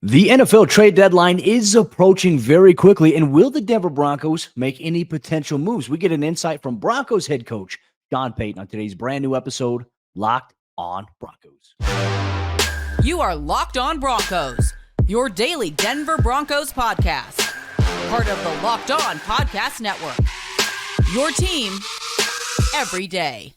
The NFL trade deadline is approaching very quickly, and will the Denver Broncos make any potential moves? We get an insight from Broncos head coach Sean Payton on today's brand new episode, Locked on Broncos. You are Locked on Broncos, your daily Denver Broncos podcast, part of the Locked on Podcast Network. Your team every day.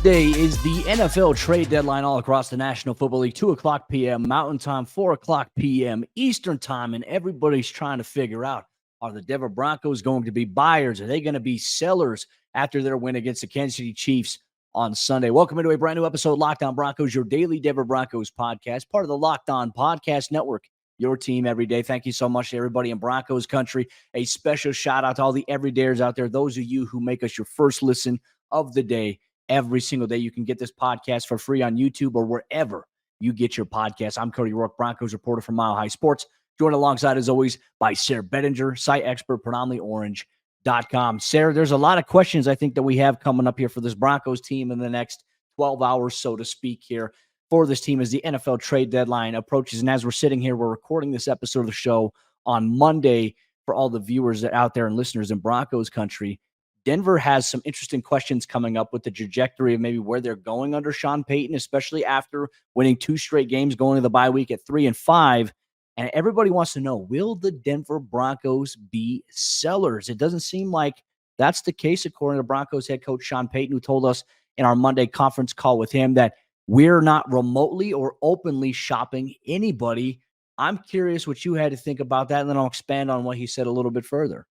Today is the NFL trade deadline all across the National Football League, 2 o'clock p.m. Mountain Time, 4 o'clock p.m. Eastern Time, and everybody's trying to figure out, are the Denver Broncos going to be buyers? Are they going to be sellers after their win against the Kansas City Chiefs on Sunday? Welcome into a brand new episode of Locked on Broncos, your daily Denver Broncos podcast, part of the Locked on Podcast Network, your team every day. Thank you so much to everybody in Broncos Country. A special shout out to all the everydayers out there, those of you who make us your first listen of the day. Every single day, you can get this podcast for free on YouTube or wherever you get your podcasts. I'm Cody Roark, Broncos reporter from Mile High Sports, joined alongside, as always, by Sayre Bedinger, site expert, predominantlyorange.com. Sayre, there's a lot of questions I think that we have coming up here for this Broncos team in the next 12 hours, so to speak, here for this team as the NFL trade deadline approaches. And as we're sitting here, we're recording this episode of the show on Monday for all the viewers that out there and listeners in Broncos country. Denver has some interesting questions coming up with the trajectory of maybe where they're going under Sean Payton, especially after winning 2 straight games, going to the bye week at 3-5. And everybody wants to know, will the Denver Broncos be sellers? It doesn't seem like that's the case, according to Broncos head coach Sean Payton, who told us in our Monday conference call with him that we're not remotely or openly shopping anybody. I'm curious what you had to think about that, and then I'll expand on what he said a little bit further.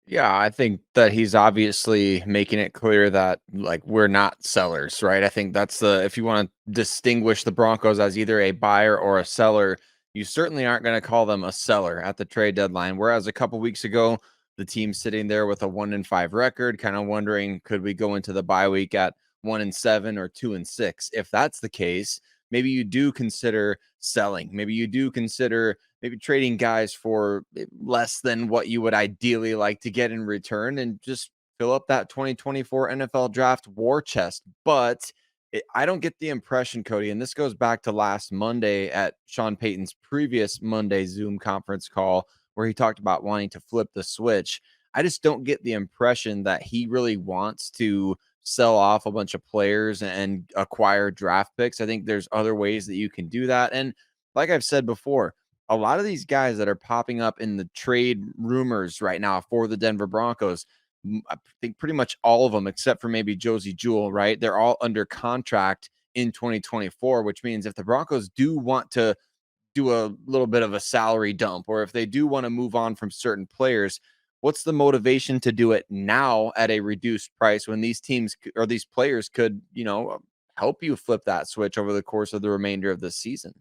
Yeah, I think that he's obviously making it clear that we're not sellers, right? I think that's if you want to distinguish the Broncos as either a buyer or a seller, you certainly aren't going to call them a seller at the trade deadline. Whereas a couple weeks ago, the team's sitting there with a 1-5 record, kind of wondering, could we go into the bye week at 1-7 or 2-6? If that's the case, maybe you do consider selling. Maybe you do consider trading guys for less than what you would ideally like to get in return and just fill up that 2024 NFL draft war chest. But I don't get the impression, Cody, and this goes back to last Monday at Sean Payton's previous Monday Zoom conference call where he talked about wanting to flip the switch. I just don't get the impression that he really wants to sell off a bunch of players and acquire draft picks. I think there's other ways that you can do that. And like I've said before, a lot of these guys that are popping up in the trade rumors right now for the Denver Broncos, I think pretty much all of them, except for maybe Josey Jewell, right? They're all under contract in 2024, which means if the Broncos do want to do a little bit of a salary dump, or if they do want to move on from certain players, what's the motivation to do it now at a reduced price when these teams or these players could, help you flip that switch over the course of the remainder of the season?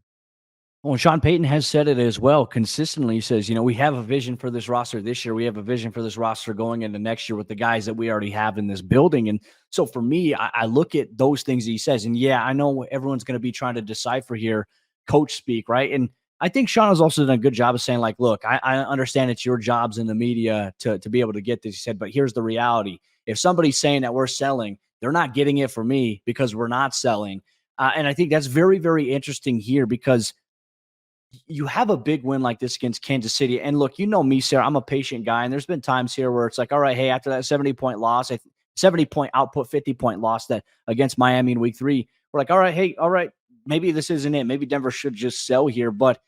Well, Sean Payton has said it as well consistently. He says, we have a vision for this roster this year. We have a vision for this roster going into next year with the guys that we already have in this building. And so for me, I look at those things that he says. And yeah, I know everyone's going to be trying to decipher here, coach speak, right? And I think Sean has also done a good job of saying, look, I understand it's your jobs in the media to be able to get this. He said, but here's the reality. If somebody's saying that we're selling, they're not getting it from me because we're not selling. And I think that's very, very interesting here because you have a big win like this against Kansas City. And look, me, Sayre, I'm a patient guy. And there's been times here where it's like, all right, hey, after that 70-point loss, 70-point output, 50-point loss that against Miami in week 3, we're like, all right, maybe this isn't it. Maybe Denver should just sell here. But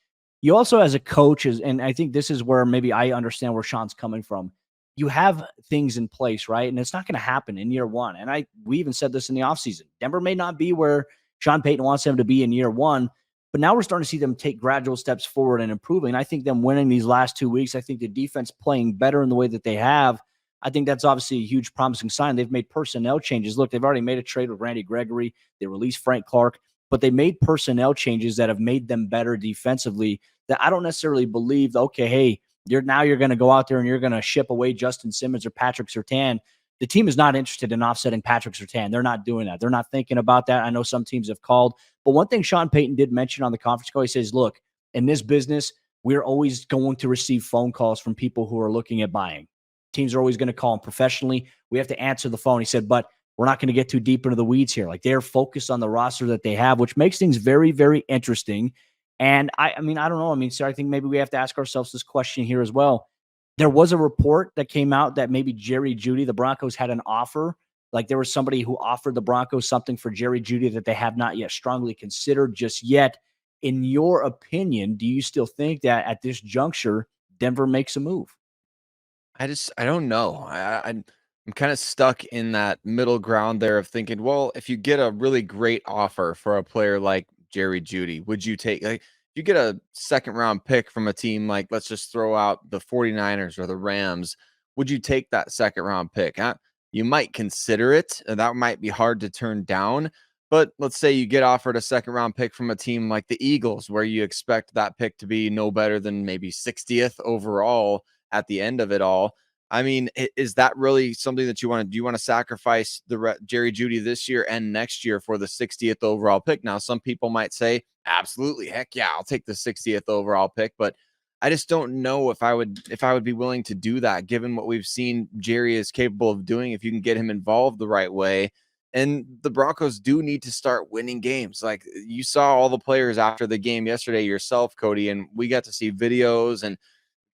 you also, as a coach, and I think this is where maybe I understand where Sean's coming from. You have things in place, right? And it's not going to happen in year one. And we even said this in the offseason. Denver may not be where Sean Payton wants them to be in year one, but now we're starting to see them take gradual steps forward and improving. And I think them winning these last 2 weeks, I think the defense playing better in the way that they have, I think that's obviously a huge promising sign. They've made personnel changes. Look, they've already made a trade with Randy Gregory. They released Frank Clark, but they made personnel changes that have made them better defensively that I don't necessarily believe, okay, hey, you're going to go out there and you're going to ship away Justin Simmons or Patrick Surtain. The team is not interested in offsetting Patrick Surtain. They're not doing that. They're not thinking about that. I know some teams have called. But one thing Sean Payton did mention on the conference call, he says, look, in this business, we're always going to receive phone calls from people who are looking at buying. Teams are always going to call them professionally. We have to answer the phone. He said, but we're not going to get too deep into the weeds here. Like, they're focused on the roster that they have, which makes things very, very interesting. And I mean, I don't know. I mean, so I think maybe we have to ask ourselves this question here as well. There was a report that came out that maybe Jerry Jeudy, the Broncos had an offer. Like, there was somebody who offered the Broncos something for Jerry Jeudy that they have not yet strongly considered just yet. In your opinion, do you still think that at this juncture, Denver makes a move? I don't know. I'm kind of stuck in that middle ground there of thinking, well, if you get a really great offer for a player like Jerry Jeudy, would you take, like, if you get a second round pick from a team like, let's just throw out the 49ers or the Rams, would you take that second round pick? You might consider it, and that might be hard to turn down. But let's say you get offered a second round pick from a team like the Eagles, where you expect that pick to be no better than maybe 60th overall at the end of it all. I mean, is that really something that you want to do? You want to sacrifice Jerry Jeudy this year and next year for the 60th overall pick? Now, some people might say, absolutely, heck yeah, I'll take the 60th overall pick, but I just don't know if I would be willing to do that, given what we've seen Jerry is capable of doing if you can get him involved the right way. And the Broncos do need to start winning games. Like, you saw all the players after the game yesterday yourself, Cody, and we got to see videos and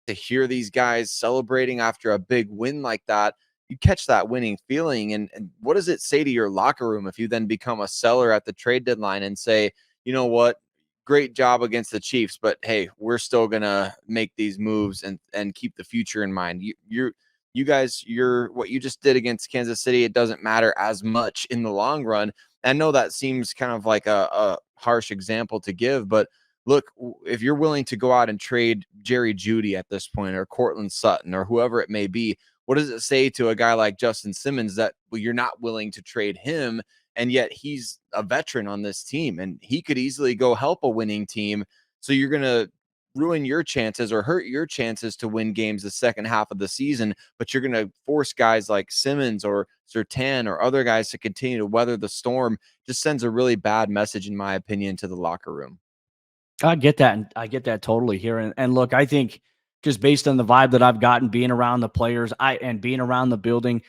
to hear these guys celebrating after a big win like that. You catch that winning feeling. And what does it say to your locker room if you then become a seller at the trade deadline and say, you know what, great job against the Chiefs, but hey, we're still going to make these moves and keep the future in mind. You guys, what you just did against Kansas City, it doesn't matter as much in the long run. I know that seems kind of like a harsh example to give, but look, if you're willing to go out and trade Jerry Jeudy at this point, or Cortland Sutton, or whoever it may be, what does it say to a guy like Justin Simmons that, well, you're not willing to trade him, and yet he's a veteran on this team, and he could easily go help a winning team? So you're going to ruin your chances or hurt your chances to win games the second half of the season, but you're going to force guys like Simmons or Surtain or other guys to continue to weather the storm. Just sends a really bad message, in my opinion, to the locker room. I get that. And I get that totally here. And look, I think just based on the vibe that I've gotten being around the players and being around the building,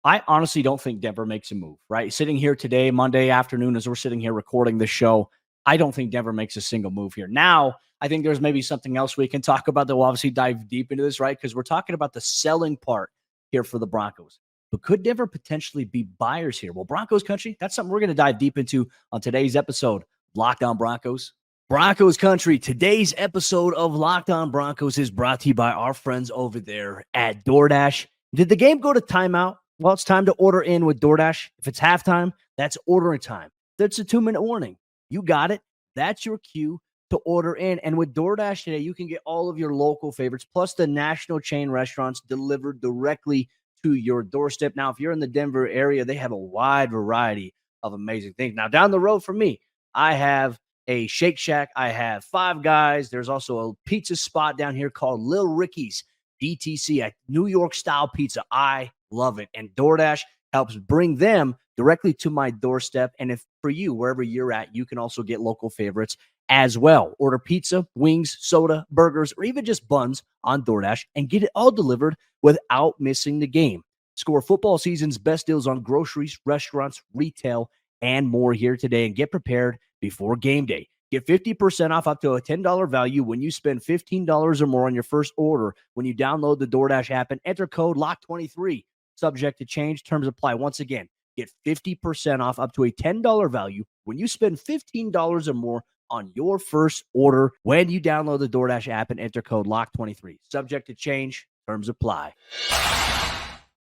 I honestly don't think Denver makes a move, right? Sitting here today, Monday afternoon, as we're sitting here recording this show, I don't think Denver makes a single move here. Now, I think there's maybe something else we can talk about that we'll obviously dive deep into this, right? Because we're talking about the selling part here for the Broncos. But could Denver potentially be buyers here? Well, Broncos Country, that's something we're going to dive deep into on today's episode, Locked On Broncos. Broncos Country, today's episode of Locked On Broncos is brought to you by our friends over there at DoorDash. Did the game go to timeout? Well, it's time to order in with DoorDash. If it's halftime, that's ordering time. That's a 2-minute warning. You got it. That's your cue to order in. And with DoorDash today, you can get all of your local favorites, plus the national chain restaurants delivered directly to your doorstep. Now, if you're in the Denver area, they have a wide variety of amazing things. Now, down the road from me, I have a Shake Shack. I have Five Guys. There's also a pizza spot down here called Lil Ricky's DTC, a New York style pizza. I love it. And DoorDash helps bring them directly to my doorstep. And if for you, wherever you're at, you can also get local favorites as well. Order pizza, wings, soda, burgers, or even just buns on DoorDash and get it all delivered without missing the game. Score football season's best deals on groceries, restaurants, retail, and more here today, and get prepared before game day. Get 50% off up to a $10 value when you spend $15 or more on your first order when you download the DoorDash app and enter code LOCK23. Subject to change. Terms apply. Once again, get 50% off up to a $10 value when you spend $15 or more on your first order when you download the DoorDash app and enter code LOCK23. Subject to change. Terms apply.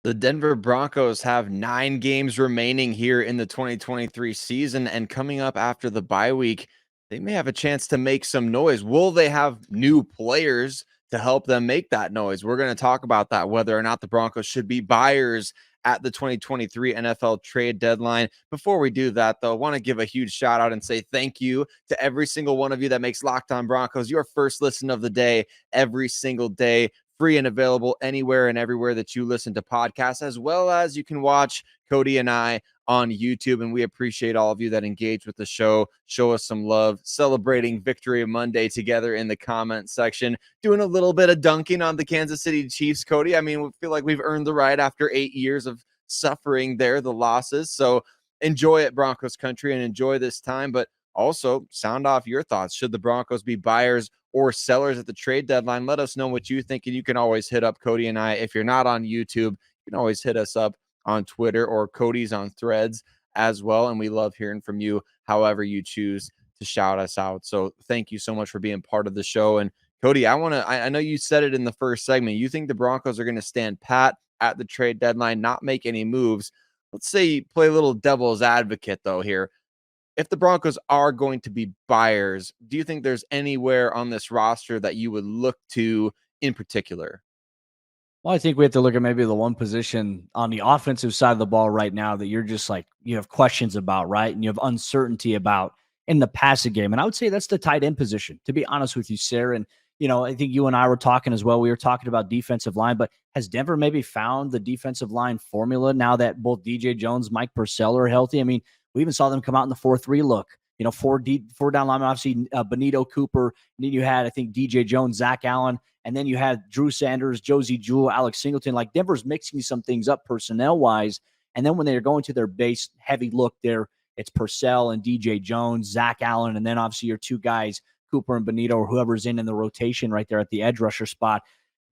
The Denver Broncos have 9 games remaining here in the 2023 season, and coming up after the bye week, they may have a chance to make some noise. Will they have new players to help them make that noise? We're going to talk about that, whether or not the Broncos should be buyers at the 2023 NFL trade deadline. Before we do that, though, I want to give a huge shout out and say thank you to every single one of you that makes Locked On Broncos your first listen of the day every single day. Free and available anywhere and everywhere that you listen to podcasts, as well as you can watch Cody and I on YouTube. And we appreciate all of you that engage with the show. Show us some love, celebrating Victory Monday together in the comment section, doing a little bit of dunking on the Kansas City Chiefs, Cody. I mean, we feel like we've earned the right after 8 years of suffering there, the losses. So enjoy it, Broncos country, and enjoy this time. But also sound off your thoughts. Should the Broncos be buyers or sellers at the trade deadline? Let us know what you think. And you can always hit up Cody and I. If you're not on YouTube, you can always hit us up on Twitter, or Cody's on Threads as well. And we love hearing from you, however you choose to shout us out. So thank you so much for being part of the show. And Cody, I know you said it in the first segment. You think the Broncos are going to stand pat at the trade deadline, not make any moves. Let's say you play a little devil's advocate though here. If the Broncos are going to be buyers, do you think there's anywhere on this roster that you would look to in particular? Well, I think we have to look at maybe the one position on the offensive side of the ball right now that you're just like, you have questions about, right? And you have uncertainty about in the passing game. And I would say that's the tight end position, to be honest with you, Sayre. And, I think you and I were talking as well. We were talking about defensive line, but has Denver maybe found the defensive line formula now that both DJ Jones, Mike Purcell are healthy? I mean, we even saw them come out in the 4-3 look. Four down linemen, obviously Benito Cooper. And then you had, I think, DJ Jones, Zach Allen. And then you had Drew Sanders, Josie Jewell, Alex Singleton. Like Denver's mixing some things up personnel-wise. And then when they're going to their base heavy look there, it's Purcell and DJ Jones, Zach Allen, and then obviously your two guys, Cooper and Benito, or whoever's in the rotation right there at the edge rusher spot.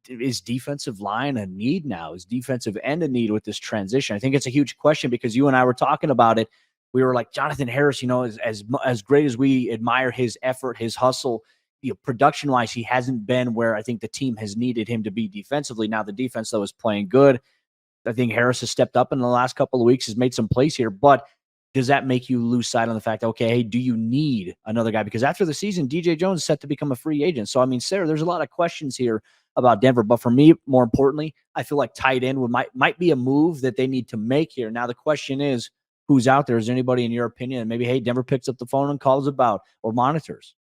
Is defensive line a need now? Is defensive end a need with this transition? I think it's a huge question because you and I were talking about it. We were like, Jonathan Harris, as great as we admire his effort, his hustle, production-wise, he hasn't been where I think the team has needed him to be defensively. Now the defense, though, is playing good. I think Harris has stepped up in the last couple of weeks, has made some plays here, but does that make you lose sight on the fact that, okay, hey, do you need another guy? Because after the season, DJ Jones is set to become a free agent. So, I mean, Sayre, there's a lot of questions here about Denver. But for me, more importantly, I feel like tight end might be a move that they need to make here. Now, the question is, who's out there? Is there anybody, in your opinion, and maybe, hey, Denver picks up the phone and calls about or monitors?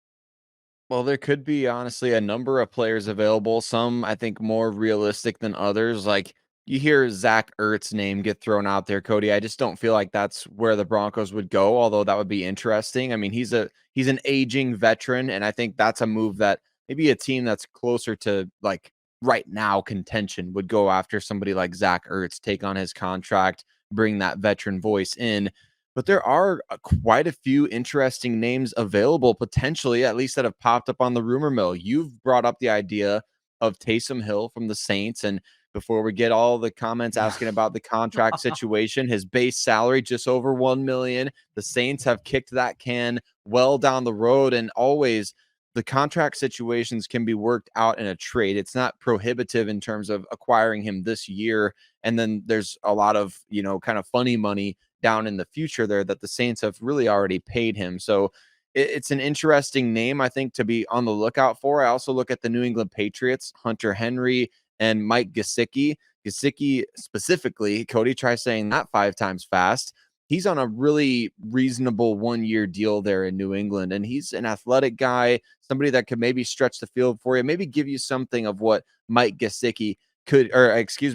Well, there could be honestly a number of players available. Some I think more realistic than others. Like you hear Zach Ertz's name get thrown out there, Cody. I just don't feel like that's where the Broncos would go, although that would be interesting. I mean, he's an aging veteran, and I think that's a move that maybe a team that's closer to like right now contention would go after somebody like Zach Ertz, take on his contract, bring that veteran voice in. But there are quite a few interesting names available potentially, at least that have popped up on the rumor mill. You've brought up the idea of Taysom Hill from the Saints. And before we get all the comments asking about the contract situation, his base salary just over $1 million. The Saints have kicked that can well down the road, and always the contract situations can be worked out in a trade. It's not prohibitive in terms of acquiring him this year. And then there's a lot of, kind of funny money down in the future there that the Saints have really already paid him. So it's an interesting name, I think, to be on the lookout for. I also look at the New England Patriots, Hunter Henry and Mike Gesicki. Gesicki specifically, Cody, try saying that 5 times fast. He's on a really reasonable 1-year deal there in New England, and he's an athletic guy, somebody that could maybe stretch the field for you, maybe give you something of what Mike Gesicki obviously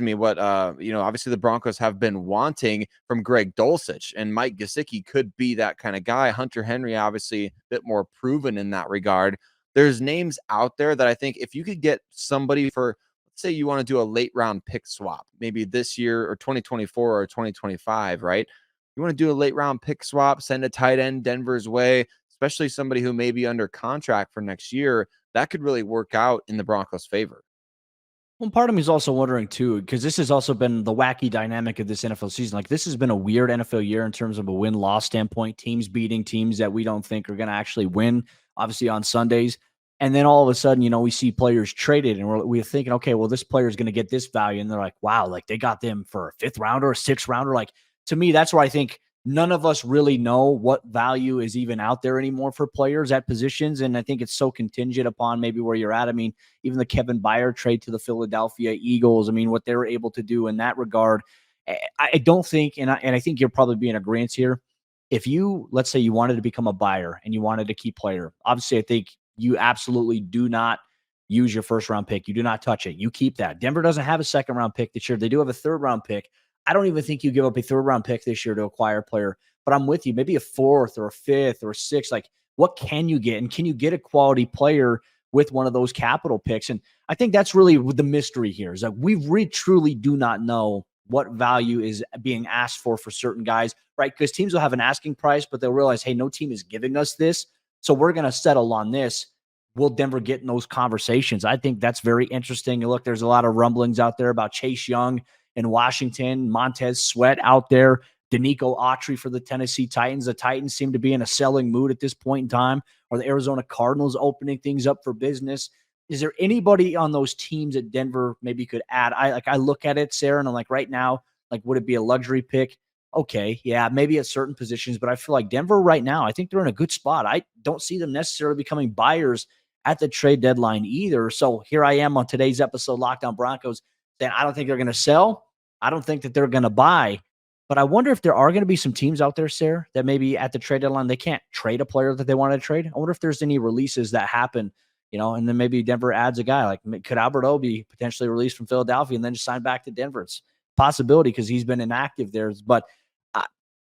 the Broncos have been wanting from Greg Dulcich, and Mike Gesicki could be that kind of guy. Hunter Henry, obviously a bit more proven in that regard. There's names out there that I think if you could get somebody for, let's say you want to do a late round pick swap, maybe this year or 2024 or 2025, right? You want to do a late round pick swap, send a tight end Denver's way, especially somebody who may be under contract for next year, that could really work out in the Broncos' favor. Well, part of me is also wondering, too, because this has also been the wacky dynamic of this NFL season. Like, this has been a weird NFL year in terms of a win-loss standpoint, teams beating teams that we don't think are going to actually win, obviously, on Sundays. And then all of a sudden, we see players traded, and we're thinking, okay, well, this player is going to get this value. And they're like, wow, like they got them for a 5th rounder, a 6th rounder. Like, to me, that's where I think none of us really know what value is even out there anymore for players at positions. And I think it's so contingent upon maybe where you're at. I mean, even the Kevin Byard trade to the Philadelphia Eagles, I mean, what they were able to do in that regard. I don't think, and I think you're probably being agreeance here. If you, let's say you wanted to become a buyer and you wanted to keep player, obviously I think you absolutely do not use your 1st round pick. You do not touch it. You keep that. Denver doesn't have a 2nd round pick this year. They do have a 3rd round pick. I don't even think you give up a 3rd round pick this year to acquire a player, but I'm with you. Maybe a 4th or a 5th or a 6th. Like, what can you get? And can you get a quality player with one of those capital picks? And I think that's really the mystery here, is that we truly do not know what value is being asked for certain guys, right? Because teams will have an asking price, but they'll realize, hey, no team is giving us this, so we're going to settle on this. Will Denver get in those conversations? I think that's very interesting. And look, there's a lot of rumblings out there about Chase Young in Washington, Montez Sweat out there, Danico Autry for the Tennessee Titans. The Titans seem to be in a selling mood at this point in time. Are the Arizona Cardinals opening things up for business? Is there anybody on those teams that Denver maybe could add? I look at it, Sayre, and I'm like, right now, like, would it be a luxury pick? Okay, yeah, maybe at certain positions, but I feel like Denver right now, I think they're in a good spot. I don't see them necessarily becoming buyers at the trade deadline either. So here I am on today's episode, Locked On Broncos, saying I don't think they're going to sell. I don't think that they're going to buy. But I wonder if there are going to be some teams out there, Sayre, that maybe at the trade deadline, they can't trade a player that they want to trade. I wonder if there's any releases that happen, and then maybe Denver adds a guy. Like, could Albert O be potentially released from Philadelphia and then just sign back to Denver? It's a possibility because he's been inactive there. But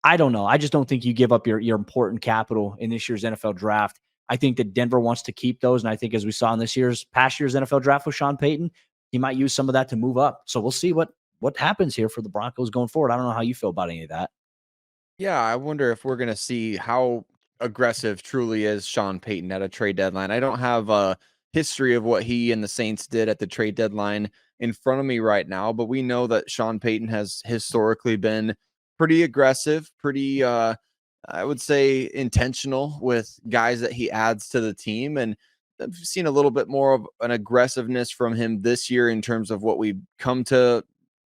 I don't know. I just don't think you give up your important capital in this year's NFL draft. I think that Denver wants to keep those. And I think as we saw in past year's NFL draft with Sean Payton, he might use some of that to move up. So we'll see what happens here for the Broncos going forward. I don't know how you feel about any of that. Yeah, I wonder if we're going to see how aggressive truly is Sean Payton at a trade deadline. I don't have a history of what he and the Saints did at the trade deadline in front of me right now, but we know that Sean Payton has historically been pretty aggressive, pretty, I would say, intentional with guys that he adds to the team. And I've seen a little bit more of an aggressiveness from him this year in terms of what we've come to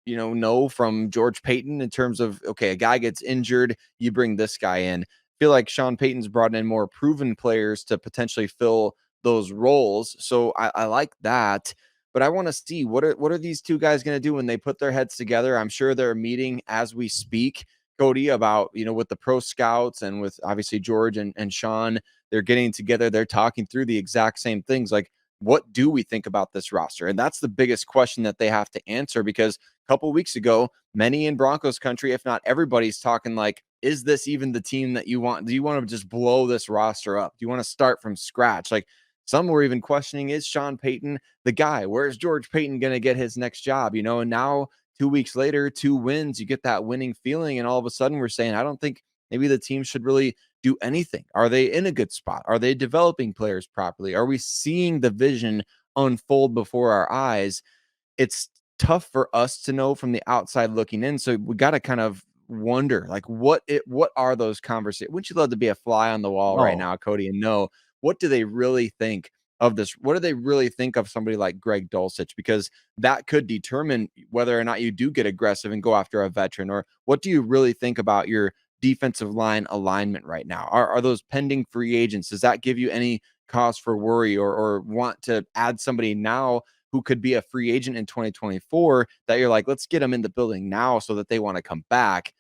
know from George Payton in terms of, okay, a guy gets injured, you bring this guy in. I feel like Sean Payton's brought in more proven players to potentially fill those roles. So I like that. But I want to see what are these two guys going to do when they put their heads together. I'm sure they're meeting as we speak, Cody, about, with the pro scouts and with obviously George and Sean, they're getting together. They're talking through the exact same things. Like, what do we think about this roster? And that's the biggest question that they have to answer, because a couple of weeks ago, many in Broncos country, if not everybody's talking like, is this even the team that you want? Do you want to just blow this roster up? Do you want to start from scratch? Like, some were even questioning, is Sean Payton the guy? Where's George Payton going to get his next job? And now 2 weeks later, 2 wins, you get that winning feeling. And all of a sudden we're saying, I don't think maybe the team should really do anything. Are they in a good spot? Are they developing players properly? Are we seeing the vision unfold before our eyes? It's tough for us to know from the outside looking in. So we got to kind of wonder, like, what are those conversations? Wouldn't you love to be a fly on the wall right now, Cody, and know, what do they really think of this? What do they really think of somebody like Greg Dulcich? Because that could determine whether or not you do get aggressive and go after a veteran. Or what do you really think about your defensive line alignment right now? Are those pending free agents? Does that give you any cause for worry or want to add somebody now who could be a free agent in 2024 that you're like, let's get them in the building now so that they want to come back?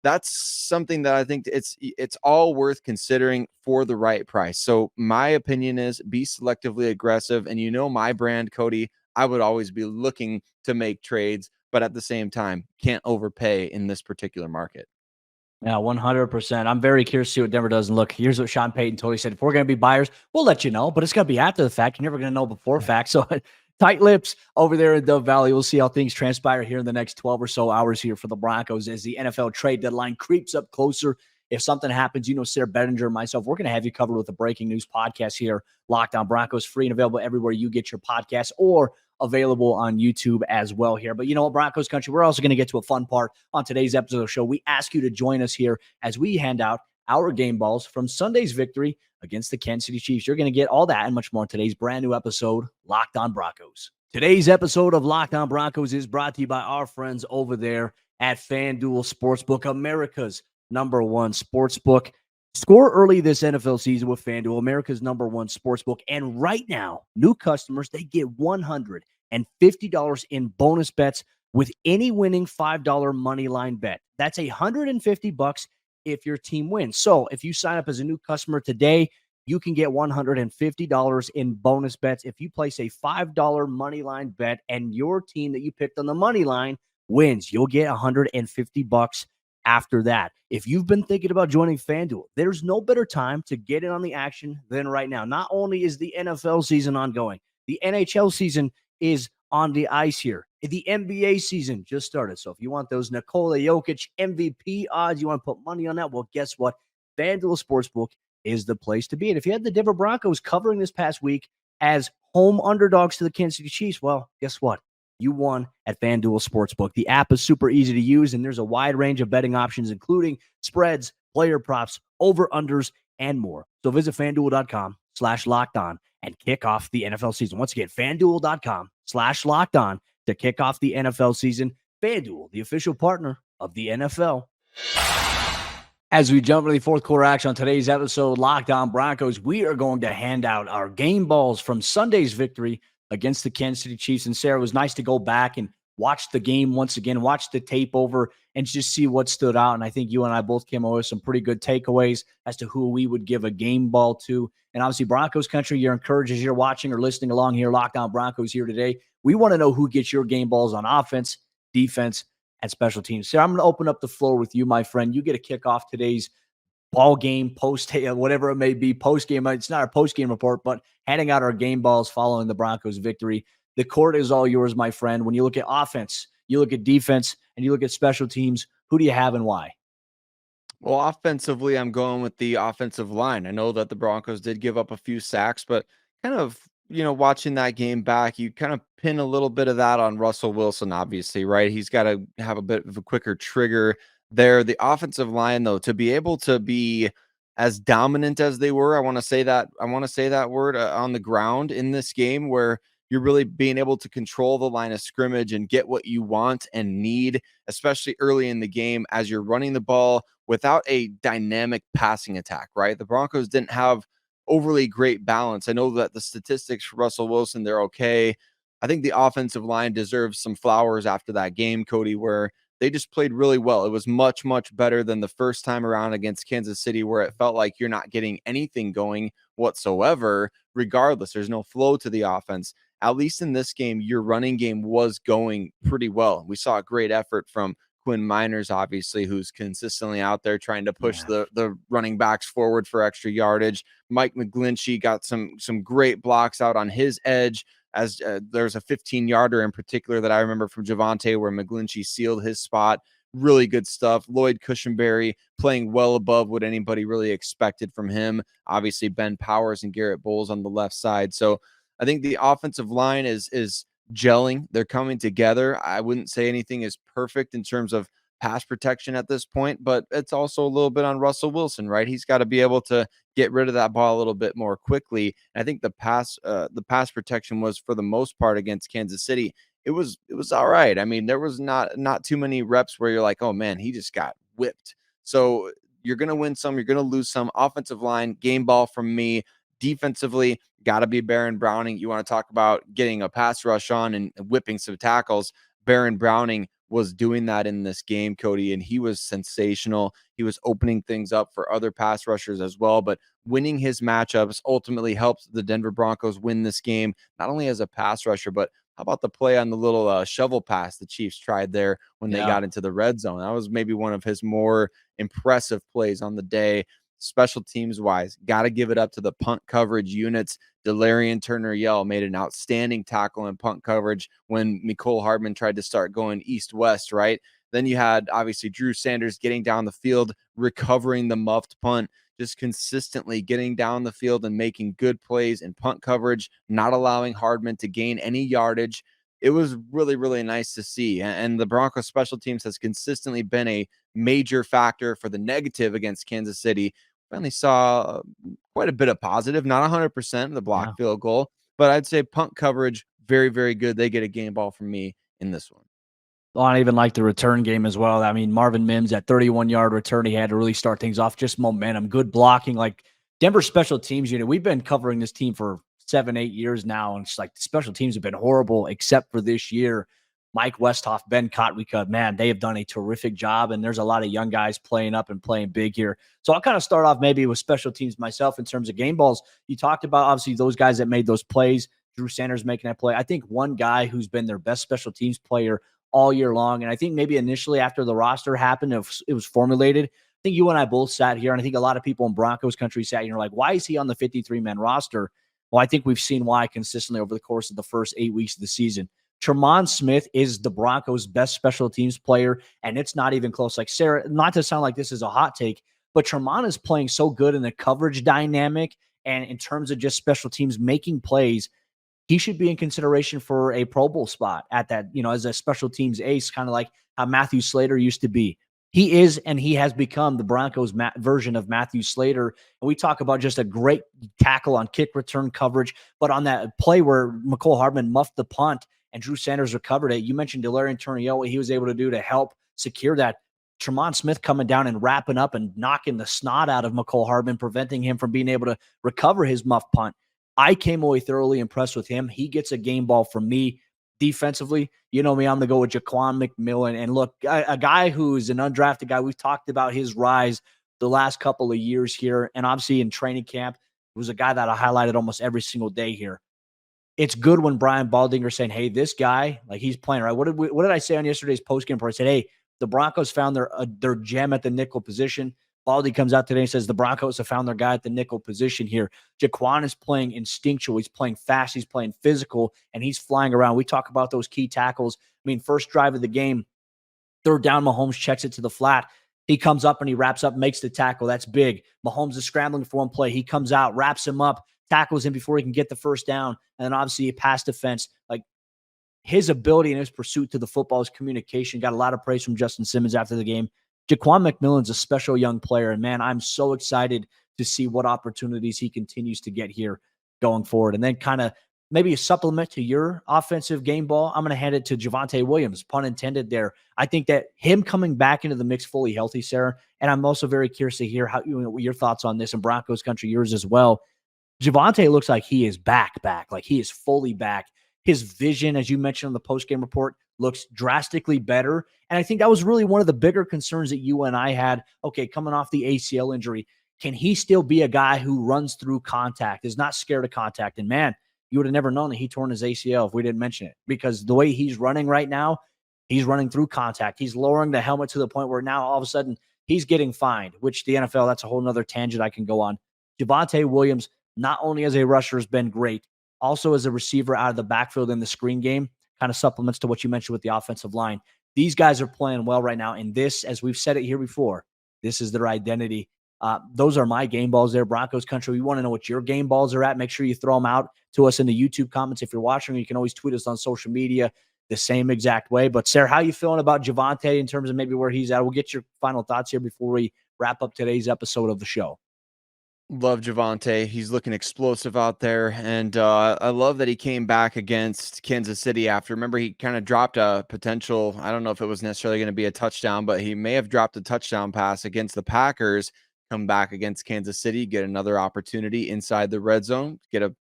That's something that I think it's all worth considering for the right price. So my opinion is, be selectively aggressive. And my brand, Cody, I would always be looking to make trades, but at the same time, can't overpay in this particular market. Yeah, 100%. I'm very curious to see what Denver does. And look, here's what Sean Payton totally said. If we're going to be buyers, we'll let you know, but it's going to be after the fact. You're never going to know before fact. So tight lips over there in Dove Valley. We'll see how things transpire here in the next 12 or so hours here for the Broncos as the NFL trade deadline creeps up closer. If something happens, Sayre, Bedinger, and myself, we're going to have you covered with a breaking news podcast here, Locked On Broncos, free and available everywhere you get your podcasts, or available on YouTube as well here. But Broncos country, we're also going to get to a fun part on today's episode of the show. We ask you to join us here as we hand out our game balls from Sunday's victory against the Kansas City Chiefs. You're going to get all that and much more in today's brand new episode, Locked On Broncos. Today's episode of Locked On Broncos is brought to you by our friends over there at FanDuel Sportsbook, America's #1 sportsbook. Score early this NFL season with FanDuel, America's #1 sportsbook. And right now, new customers, they get $150 in bonus bets with any winning $5 money line bet. That's $150 if your team wins. So if you sign up as a new customer today, you can get $150 in bonus bets if you place a $5 money line bet and your team that you picked on the money line wins. You'll get $150 after that. If you've been thinking about joining FanDuel, there's no better time to get in on the action than right now. Not only is the NFL season ongoing, the NHL season is on the ice here. The NBA season just started. So if you want those Nikola Jokic MVP odds, you want to put money on that, well, guess what? FanDuel Sportsbook is the place to be. And if you had the Denver Broncos covering this past week as home underdogs to the Kansas City Chiefs, well, guess what? You won at FanDuel Sportsbook. The app is super easy to use, and there's a wide range of betting options, including spreads, player props, over-unders, and more. So visit FanDuel.com/LockedOn and kick off the NFL season. Once again, FanDuel.com/LockedOn to kick off the NFL season. FanDuel, the official partner of the NFL. As we jump into the fourth quarter action on today's episode, Locked On Broncos, we are going to hand out our game balls from Sunday's victory against the Kansas City Chiefs. And Sayre, it was nice to go back and watch the game once again, watch the tape over and just see what stood out. And I think you and I both came away with some pretty good takeaways as to who we would give a game ball to. And obviously, Broncos Country, you're encouraged as you're watching or listening along here, Locked On Broncos here today. We want to know who gets your game balls on offense, defense, and special teams. Sayre, I'm going to open up the floor with you, my friend. You get to kick off today's ball game, whatever it may be, post game. It's not a post game report, but handing out our game balls following the Broncos victory. The court is all yours, my friend. When you look at offense, you look at defense, and you look at special teams, who do you have and why? Well, offensively, I'm going with the offensive line. I know that the Broncos did give up a few sacks, but kind of, watching that game back, you kind of pin a little bit of that on Russell Wilson, obviously, right? He's got to have a bit of a quicker trigger there. The offensive line, though, to be able to be as dominant as they were, I want to say that word on the ground in this game, where you're really being able to control the line of scrimmage and get what you want and need, especially early in the game as you're running the ball without a dynamic passing attack, right? The Broncos didn't have overly great balance. I know that the statistics for Russell Wilson, they're okay. I think the offensive line deserves some flowers after that game, Cody, where they just played really well. It was much, much better than the first time around against Kansas City, where it felt like you're not getting anything going whatsoever. Regardless, there's no flow to the offense. At least in this game, your running game was going pretty well. We saw a great effort from Quinn Miners, obviously, who's consistently out there trying to push the running backs forward for extra yardage. Mike McGlinchey got some great blocks out on his edge, as there's a 15-yarder in particular that I remember from Javonte where McGlinchey sealed his spot. Really good stuff. Lloyd Cushenberry playing well above what anybody really expected from him. Obviously, Ben Powers and Garrett Bowles on the left side. So I think the offensive line is gelling. They're coming together. I wouldn't say anything is perfect in terms of pass protection at this point, but it's also a little bit on Russell Wilson, right? He's got to be able to get rid of that ball a little bit more quickly. And I think the pass protection was, for the most part, against Kansas City, it was all right. I mean, there was not too many reps where you're like, oh man, he just got whipped. So you're going to win some, you're going to lose some. Offensive line, game ball from me. Defensively, got to be Baron Browning. You want to talk about getting a pass rush on and whipping some tackles. Baron Browning was doing that in this game, Cody, and he was sensational. He was opening things up for other pass rushers as well, but winning his matchups ultimately helped the Denver Broncos win this game, not only as a pass rusher, but how about the play on the little shovel pass the Chiefs tried there when they got into the red zone? That was maybe one of his more impressive plays on the day. Special teams wise, got to give it up to the punt coverage units. Delarian Turner-Yell made an outstanding tackle in punt coverage when Mecole Hardman tried to start going east-west, right? Then you had, obviously, Drew Sanders getting down the field, recovering the muffed punt, just consistently getting down the field and making good plays in punt coverage, not allowing Hardman to gain any yardage. It was really, really nice to see. And the Broncos special teams has consistently been a major factor for the negative against Kansas City. Finally saw quite a bit of positive, not 100% of the block field goal, but I'd say punt coverage, very, very good. They get a game ball from me in this one. Well, I even like the return game as well. I mean, Marvin Mims, that 31-yard return, he had to really start things off, just momentum, good blocking. Like Denver special teams unit, we've been covering this team for 7-8 years now, and it's like the special teams have been horrible except for this year. Mike Westhoff, Ben Kotvika, man, they have done a terrific job, and there's a lot of young guys playing up and playing big here. So I'll kind of start off maybe with special teams myself in terms of game balls. You talked about, obviously, those guys that made those plays, Drew Sanders making that play. I think one guy who's been their best special teams player all year long, and I think maybe initially after the roster happened, it was formulated. I think you and I both sat here, and I think a lot of people in Broncos country sat here like, why is he on the 53-man roster? Well, I think we've seen why consistently over the course of the first 8 weeks of the season. Tremont Smith is the Broncos' best special teams player, and it's not even close. Like, Sayre, not to sound like this is a hot take, but Tremont is playing so good in the coverage dynamic and in terms of just special teams making plays. He should be in consideration for a Pro Bowl spot at that, as a special teams ace, kind of like how Matthew Slater used to be. He is, and he has become the Broncos version of Matthew Slater. And we talk about just a great tackle on kick return coverage, but on that play where McCole Hardman muffed the punt and Drew Sanders recovered it, you mentioned Delarian Turniel, what he was able to do to help secure that. Tremont Smith coming down and wrapping up and knocking the snot out of McCole Hardman, preventing him from being able to recover his muff punt. I came away thoroughly impressed with him. He gets a game ball from me. Defensively, you know me, I'm going to go with Jaquan McMillan. And look, a guy who's an undrafted guy, we've talked about his rise the last couple of years here. And obviously in training camp, it was a guy that I highlighted almost every single day here. It's good when Brian Baldinger saying, hey, this guy, like, he's playing right. What did I say on yesterday's postgame report? I said, hey, the Broncos found their gem at the nickel position. Baldy comes out today and says the Broncos have found their guy at the nickel position here. Jaquan is playing instinctual. He's playing fast. He's playing physical, and he's flying around. We talk about those key tackles. I mean, first drive of the game, third down, Mahomes checks it to the flat. He comes up and he wraps up, makes the tackle. That's big. Mahomes is scrambling for one play. He comes out, wraps him up, tackles him before he can get the first down. And then obviously a pass defense. Like, his ability and his pursuit to the football, his communication, got a lot of praise from Justin Simmons after the game. Jaquan McMillan's a special young player, and man, I'm so excited to see what opportunities he continues to get here going forward. And then kind of maybe a supplement to your offensive game ball, I'm going to hand it to Javonte Williams, pun intended there. I think that him coming back into the mix fully healthy, Sayre, and I'm also very curious to hear your thoughts on this in Broncos country, yours as well. Javonte looks like he is back, like he is fully back. His vision, as you mentioned on the postgame report, looks drastically better. And I think that was really one of the bigger concerns that you and I had. Okay, coming off the ACL injury, can he still be a guy who runs through contact, is not scared of contact? And man, you would have never known that he torn his ACL if we didn't mention it, because the way he's running right now, he's running through contact. He's lowering the helmet to the point where now all of a sudden he's getting fined, which the NFL, that's a whole nother tangent I can go on. Javonte Williams, not only as a rusher, has been great, also as a receiver out of the backfield in the screen game, kind of supplements to what you mentioned with the offensive line. These guys are playing well right now. And this, as we've said it here before, this is their identity. Those are my game balls there. Broncos country, we want to know what your game balls are at. Make sure you throw them out to us in the YouTube comments. If you're watching, you can always tweet us on social media the same exact way. But Sayre, how are you feeling about Javonte in terms of maybe where he's at? We'll get your final thoughts here before we wrap up today's episode of the show. Love Javonte. He's looking explosive out there. And I love that he came back against Kansas City after. Remember, he kind of dropped a potential, I don't know if it was necessarily going to be a touchdown, but he may have dropped a touchdown pass against the Packers, come back against Kansas City, get another opportunity inside the red zone, get a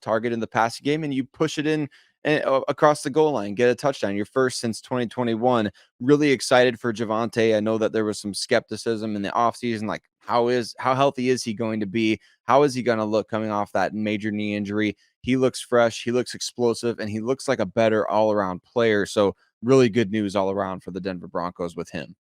target in the passing game, and you push it in across the goal line, get a touchdown. Your first since 2021. Really excited for Javonte. I know that there was some skepticism in the offseason, like how healthy is he going to be? How is he going to look coming off that major knee injury? He looks fresh, he looks explosive, and he looks like a better all-around player. So really good news all around for the Denver Broncos with him.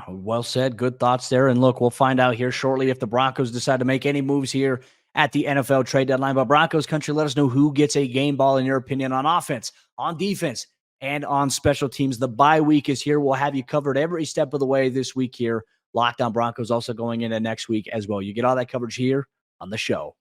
Well said. Good thoughts there. And look, we'll find out here shortly if the Broncos decide to make any moves here at the NFL trade deadline. But Broncos country, let us know who gets a game ball in your opinion on offense, on defense, and on special teams. The bye week is here. We'll have you covered every step of the way this week here. Locked On Broncos also going into next week as well. You get all that coverage here on the show.